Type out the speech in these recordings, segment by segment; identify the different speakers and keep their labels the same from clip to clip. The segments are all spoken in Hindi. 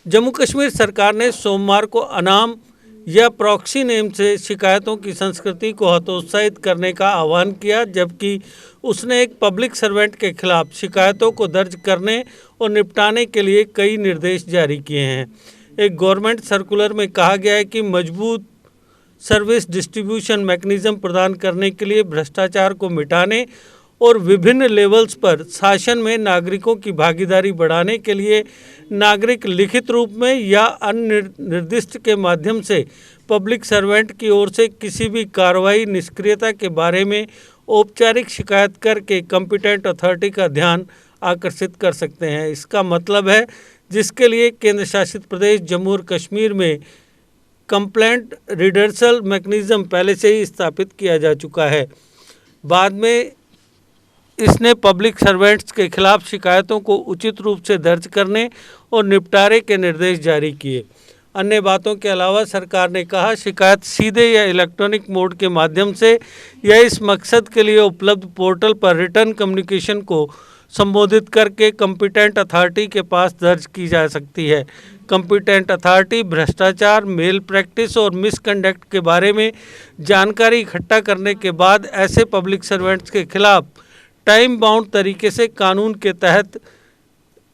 Speaker 1: जम्मू कश्मीर सरकार ने सोमवार को अनाम या प्रॉक्सी नेम से शिकायतों की संस्कृति को हतोत्साहित करने का आह्वान किया, जबकि उसने एक पब्लिक सर्वेंट के खिलाफ शिकायतों को दर्ज करने और निपटाने के लिए कई निर्देश जारी किए हैं। एक गवर्नमेंट सर्कुलर में कहा गया है कि मजबूत सर्विस डिस्ट्रीब्यूशन मैकेनिज्म प्रदान करने के लिए भ्रष्टाचार को मिटाने और विभिन्न लेवल्स पर शासन में नागरिकों की भागीदारी बढ़ाने के लिए नागरिक लिखित रूप में या अन्य निर्दिष्ट के माध्यम से पब्लिक सर्वेंट की ओर से किसी भी कार्रवाई निष्क्रियता के बारे में औपचारिक शिकायत करके कॉम्पिटेंट अथॉरिटी का ध्यान आकर्षित कर सकते हैं। इसका मतलब है जिसके लिए केंद्र शासित प्रदेश जम्मू और कश्मीर में कंप्लेंट रिडर्सल मैकेनिज्म पहले से ही स्थापित किया जा चुका है। बाद में इसने पब्लिक सर्वेंट्स के खिलाफ शिकायतों को उचित रूप से दर्ज करने और निपटारे के निर्देश जारी किए। अन्य बातों के अलावा सरकार ने कहा, शिकायत सीधे या इलेक्ट्रॉनिक मोड के माध्यम से या इस मकसद के लिए उपलब्ध पोर्टल पर रिटर्न कम्युनिकेशन को संबोधित करके कॉम्पिटेंट अथॉरिटी के पास दर्ज की जा सकती है। कॉम्पिटेंट अथॉरिटी भ्रष्टाचार, मेल प्रैक्टिस और मिसकंडक्ट के बारे में जानकारी इकट्ठा करने के बाद ऐसे पब्लिक सर्वेंट्स के खिलाफ टाइम बाउंड तरीके से कानून के तहत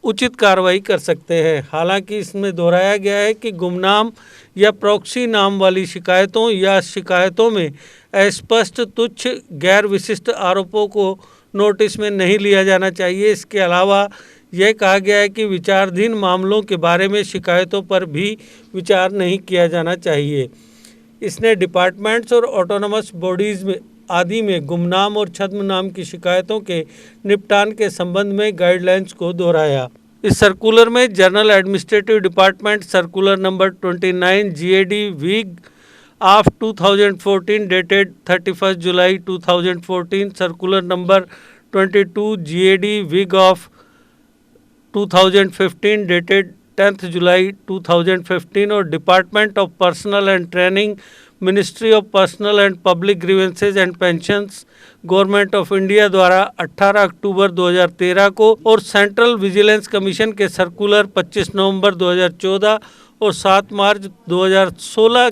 Speaker 1: उचित कार्रवाई कर सकते हैं। हालांकि इसमें दोहराया गया है कि गुमनाम या प्रॉक्सी नाम वाली शिकायतों या शिकायतों में अस्पष्ट, तुच्छ, गैर विशिष्ट आरोपों को नोटिस में नहीं लिया जाना चाहिए। इसके अलावा यह कहा गया है कि विचाराधीन मामलों के बारे में शिकायतों पर भी विचार नहीं किया जाना चाहिए। इसने डिपार्टमेंट्स और ऑटोनमस बॉडीज़ में आदि में गुमनाम और छद्म नाम की शिकायतों के निपटान के संबंध में गाइडलाइंस को दोहराया। इस सर्कुलर में general administrative department circular number 29 GAD Vig of 2014 dated 31 July 2014, circular number 22 GAD Vig of 2015 dated 10th July 2015 और department of personnel and training, ministry of personnel and public grievances and pensions, government of India द्वारा 18 अक्टूबर 2013 को और सेंट्रल विजिलेंस कमीशन के सर्कुलर 25 नवंबर 2014 और 7 मार्च 2016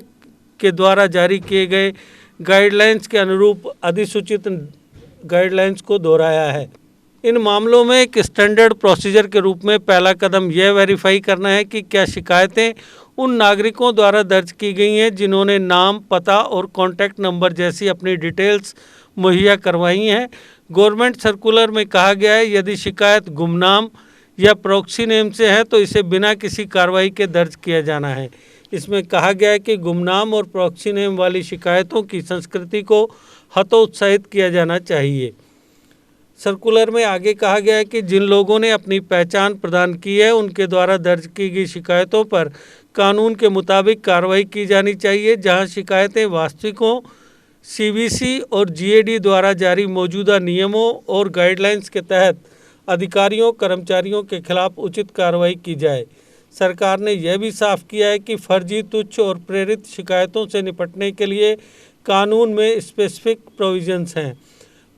Speaker 1: के द्वारा जारी किए गए गाइडलाइंस के अनुरूप अधिसूचित गाइडलाइंस को दोहराया है। इन मामलों में एक स्टैंडर्ड प्रोसीजर के रूप में पहला कदम यह वेरीफाई करना है कि क्या शिकायतें उन नागरिकों द्वारा दर्ज की गई हैं जिन्होंने नाम, पता और कॉन्टैक्ट नंबर जैसी अपनी डिटेल्स मुहैया करवाई हैं। गवर्नमेंट सर्कुलर में कहा गया है, यदि शिकायत गुमनाम या प्रॉक्सी नेम से है तो इसे बिना किसी कार्रवाई के दर्ज किया जाना है। इसमें कहा गया है कि गुमनाम और प्रॉक्सी नेम वाली शिकायतों की संस्कृति को हतोत्साहित किया जाना चाहिए। सर्कुलर में आगे कहा गया है कि जिन लोगों ने अपनी पहचान प्रदान की है उनके द्वारा दर्ज की गई शिकायतों पर कानून के मुताबिक कार्रवाई की जानी चाहिए। जहां शिकायतें वास्तविकों, CVC और GAD द्वारा जारी मौजूदा नियमों और गाइडलाइंस के तहत अधिकारियों, कर्मचारियों के खिलाफ उचित कार्रवाई की जाए। सरकार ने यह भी साफ किया है कि फर्जी, तुच्छ और प्रेरित शिकायतों से निपटने के लिए कानून में स्पेसिफिक प्रोविजंस हैं।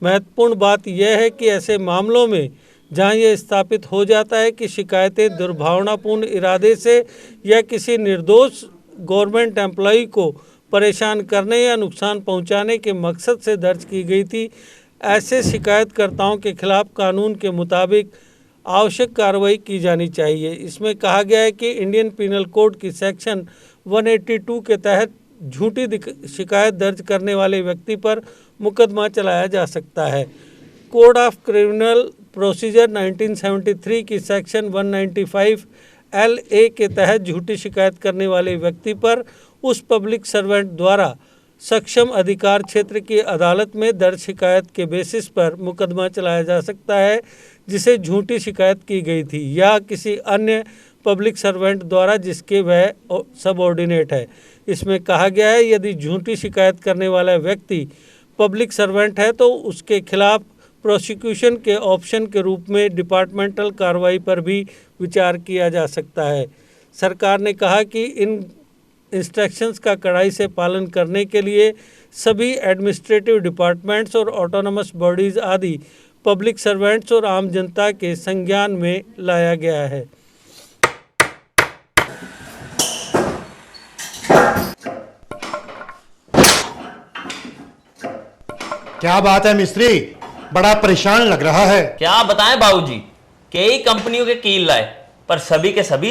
Speaker 1: महत्वपूर्ण बात यह है कि ऐसे मामलों में जहां यह स्थापित हो जाता है कि शिकायतें दुर्भावनापूर्ण इरादे से या किसी निर्दोष गवर्नमेंट एम्प्लॉई को परेशान करने या नुकसान पहुंचाने के मकसद से दर्ज की गई थी, ऐसे शिकायतकर्ताओं के खिलाफ कानून के मुताबिक आवश्यक कार्रवाई की जानी चाहिए। इसमें कहा गया है कि इंडियन पिनल कोड की सेक्शन 182 के तहत झूठी शिकायत दर्ज करने वाले व्यक्ति पर मुकदमा चलाया जा सकता है। कोड ऑफ क्रिमिनल प्रोसीजर 1973 की सेक्शन 195 LA के तहत झूठी शिकायत करने वाले व्यक्ति पर उस पब्लिक सर्वेंट द्वारा सक्षम अधिकार क्षेत्र की अदालत में दर्ज शिकायत के बेसिस पर मुकदमा चलाया जा सकता है जिसे झूठी शिकायत की गई थी, या किसी अन्य पब्लिक सर्वेंट द्वारा जिसके वह सबऑर्डिनेट है। इसमें कहा गया है, यदि झूठी शिकायत करने वाला व्यक्ति पब्लिक सर्वेंट है तो उसके खिलाफ प्रोसिक्यूशन के ऑप्शन के रूप में डिपार्टमेंटल कार्रवाई पर भी विचार किया जा सकता है। सरकार ने कहा कि इन इंस्ट्रक्शंस का कड़ाई से पालन करने के लिए सभी एडमिनिस्ट्रेटिव डिपार्टमेंट्स और ऑटोनमस बॉडीज़ आदि पब्लिक सर्वेंट्स और आम जनता के संज्ञान में लाया गया है।
Speaker 2: क्या बात है मिस्त्री, बड़ा परेशान लग रहा है।
Speaker 3: क्या बताएं बाबूजी, कई कंपनियों के कील लाए पर सभी के सभी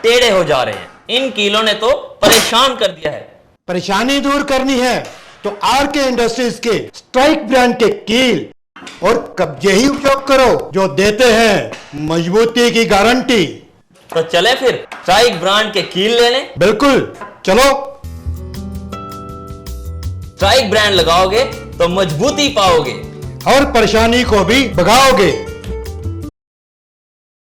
Speaker 3: टेढ़े हो जा रहे हैं। इन कीलों ने तो परेशान कर दिया है।
Speaker 2: परेशानी दूर करनी है तो आर के इंडस्ट्रीज के स्ट्राइक ब्रांड के कील और कब्जे ही उपयोग करो, जो देते हैं मजबूती की गारंटी।
Speaker 3: तो चले फिर स्ट्राइक ब्रांड के कील लेने।
Speaker 2: बिल्कुल, चलो।
Speaker 3: स्ट्राइक ब्रांड लगाओगे तो मजबूती पाओगे
Speaker 2: और परेशानी को भी भगाओगे।